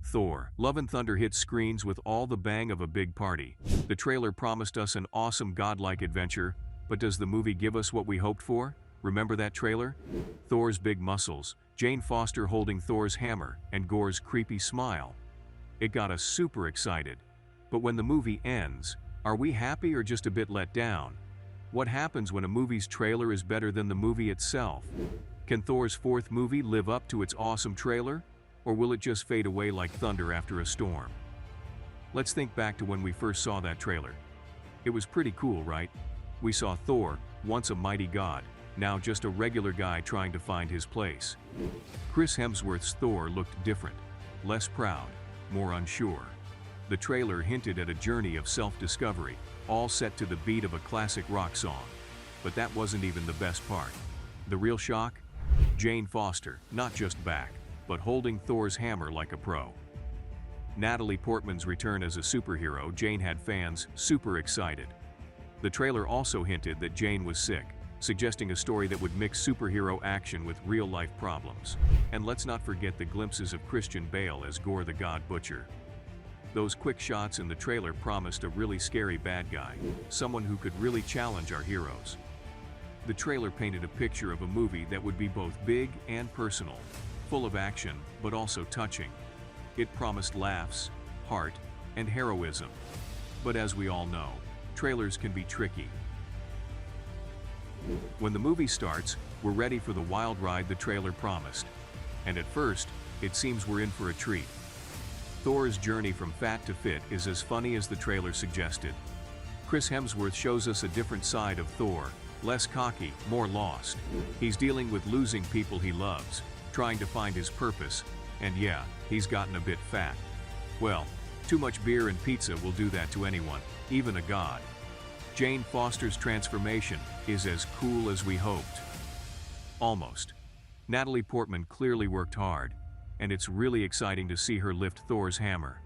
Thor, Love and Thunder hits screens with all the bang of a big party. The trailer promised us an awesome godlike adventure, but does the movie give us what we hoped for? Remember that trailer? Thor's big muscles, Jane Foster holding Thor's hammer, and Gorr's creepy smile. It got us super excited. But when the movie ends, are we happy or just a bit let down? What happens when a movie's trailer is better than the movie itself? Can Thor's fourth movie live up to its awesome trailer? Or will it just fade away like thunder after a storm? Let's think back to when we first saw that trailer. It was pretty cool, right? We saw Thor, once a mighty god, now just a regular guy trying to find his place. Chris Hemsworth's Thor looked different, less proud, more unsure. The trailer hinted at a journey of self-discovery, all set to the beat of a classic rock song. But that wasn't even the best part. The real shock? Jane Foster, not just back, but holding Thor's hammer like a pro. Natalie Portman's return as a superhero, Jane had fans super excited. The trailer also hinted that Jane was sick, suggesting a story that would mix superhero action with real-life problems. And let's not forget the glimpses of Christian Bale as Gorr the God Butcher. Those quick shots in the trailer promised a really scary bad guy, someone who could really challenge our heroes. The trailer painted a picture of a movie that would be both big and personal, full of action, but also touching. It promised laughs, heart, and heroism. But as we all know, trailers can be tricky. When the movie starts, we're ready for the wild ride the trailer promised. And at first, it seems we're in for a treat. Thor's journey from fat to fit is as funny as the trailer suggested. Chris Hemsworth shows us a different side of Thor, less cocky, more lost. He's dealing with losing people he loves, trying to find his purpose, and yeah, he's gotten a bit fat. Well, too much beer and pizza will do that to anyone, even a god. Jane Foster's transformation is as cool as we hoped. Almost. Natalie Portman clearly worked hard, and it's really exciting to see her lift Thor's hammer.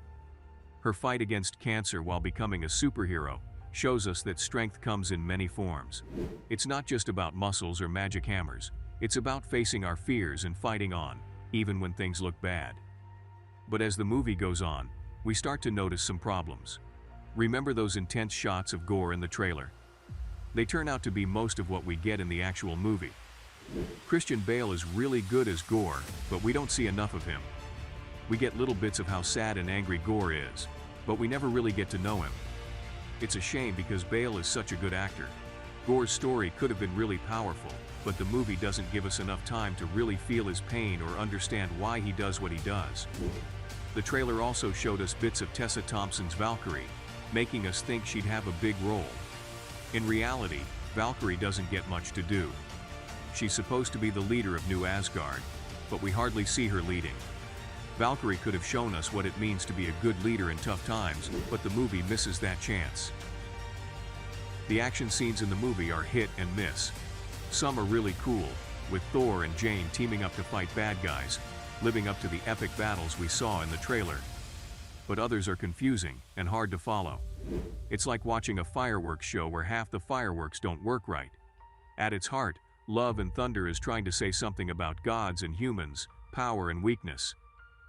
Her fight against cancer while becoming a superhero shows us that strength comes in many forms. It's not just about muscles or magic hammers. It's about facing our fears and fighting on, even when things look bad. But as the movie goes on, we start to notice some problems. Remember those intense shots of Gorr in the trailer? They turn out to be most of what we get in the actual movie. Christian Bale is really good as Gorr, but we don't see enough of him. We get little bits of how sad and angry Gorr is, but we never really get to know him. It's a shame because Bale is such a good actor. Gorr's story could have been really powerful, but the movie doesn't give us enough time to really feel his pain or understand why he does what he does. The trailer also showed us bits of Tessa Thompson's Valkyrie, making us think she'd have a big role. In reality, Valkyrie doesn't get much to do. She's supposed to be the leader of New Asgard, but we hardly see her leading. Valkyrie could have shown us what it means to be a good leader in tough times, but the movie misses that chance. The action scenes in the movie are hit and miss. Some are really cool, with Thor and Jane teaming up to fight bad guys, living up to the epic battles we saw in the trailer. But others are confusing and hard to follow. It's like watching a fireworks show where half the fireworks don't work right. At its heart, Love and Thunder is trying to say something about gods and humans, power and weakness.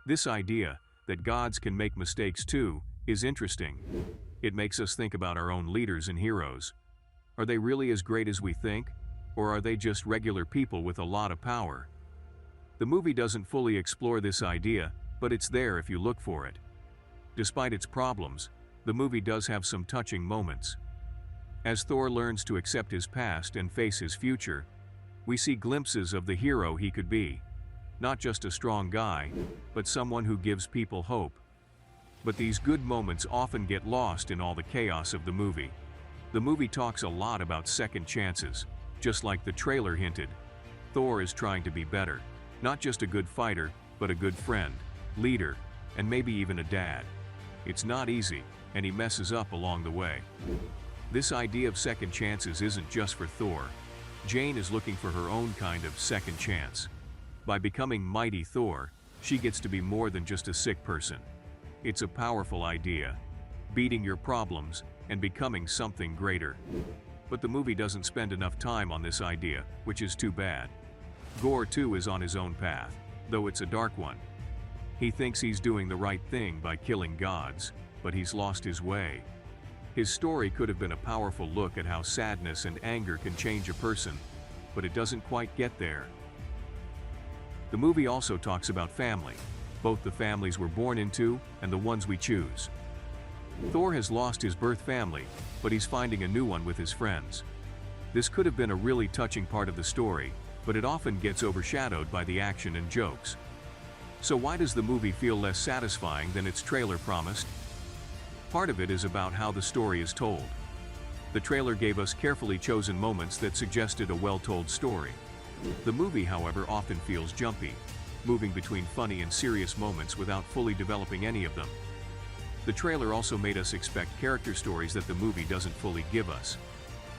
This idea, that gods can make mistakes too, is interesting. It makes us think about our own leaders and heroes. Are they really as great as we think? Or are they just regular people with a lot of power? The movie doesn't fully explore this idea, but it's there if you look for it. Despite its problems, the movie does have some touching moments. As Thor learns to accept his past and face his future, we see glimpses of the hero he could be. Not just a strong guy, but someone who gives people hope. But these good moments often get lost in all the chaos of the movie. The movie talks a lot about second chances, just like the trailer hinted. Thor is trying to be better, not just a good fighter, but a good friend, leader, and maybe even a dad. It's not easy, and he messes up along the way. This idea of second chances isn't just for Thor. Jane is looking for her own kind of second chance. By becoming Mighty Thor, she gets to be more than just a sick person. It's a powerful idea, beating your problems and becoming something greater. But the movie doesn't spend enough time on this idea, which is too bad. Gorr too is on his own path, though it's a dark one. He thinks he's doing the right thing by killing gods, but he's lost his way. His story could have been a powerful look at how sadness and anger can change a person, but it doesn't quite get there. The movie also talks about family, both the families we're born into and the ones we choose. Thor has lost his birth family, but he's finding a new one with his friends. This could have been a really touching part of the story, but it often gets overshadowed by the action and jokes. So why does the movie feel less satisfying than its trailer promised? Part of it is about how the story is told. The trailer gave us carefully chosen moments that suggested a well-told story. The movie, however, often feels jumpy, moving between funny and serious moments without fully developing any of them. The trailer also made us expect character stories that the movie doesn't fully give us.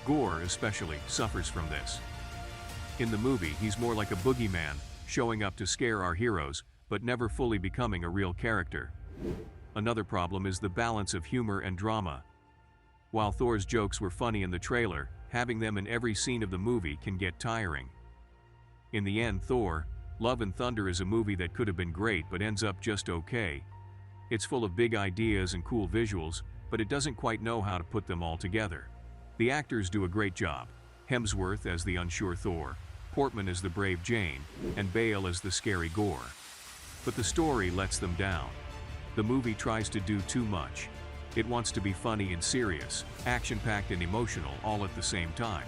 Gorr, especially, suffers from this. In the movie, he's more like a boogeyman, showing up to scare our heroes, but never fully becoming a real character. Another problem is the balance of humor and drama. While Thor's jokes were funny in the trailer, having them in every scene of the movie can get tiring. In the end, Thor: Love and Thunder is a movie that could have been great but ends up just okay. It's full of big ideas and cool visuals, but it doesn't quite know how to put them all together. The actors do a great job. Hemsworth as the unsure Thor, Portman as the brave Jane, and Bale as the scary Gorr. But the story lets them down. The movie tries to do too much. It wants to be funny and serious, action-packed and emotional all at the same time.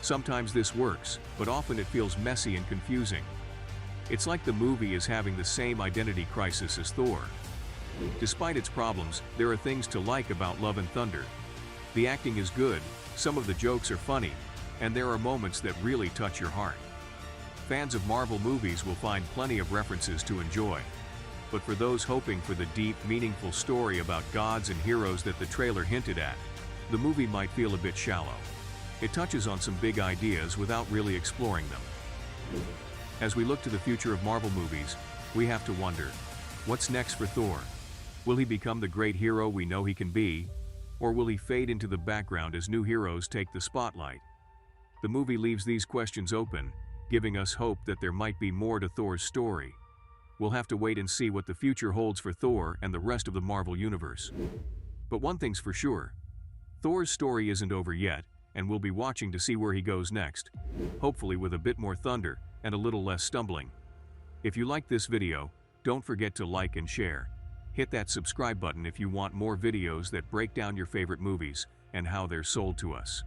Sometimes this works, but often it feels messy and confusing. It's like the movie is having the same identity crisis as Thor. Despite its problems, there are things to like about Love and Thunder. The acting is good, some of the jokes are funny, and there are moments that really touch your heart. Fans of Marvel movies will find plenty of references to enjoy. But for those hoping for the deep, meaningful story about gods and heroes that the trailer hinted at, the movie might feel a bit shallow. It touches on some big ideas without really exploring them. As we look to the future of Marvel movies, we have to wonder, what's next for Thor? Will he become the great hero we know he can be, or will he fade into the background as new heroes take the spotlight? The movie leaves these questions open, giving us hope that there might be more to Thor's story. We'll have to wait and see what the future holds for Thor and the rest of the Marvel Universe. But one thing's for sure, Thor's story isn't over yet, and we'll be watching to see where he goes next, hopefully with a bit more thunder and a little less stumbling. If you like this video, don't forget to like and share. Hit that subscribe button if you want more videos that break down your favorite movies and how they're sold to us.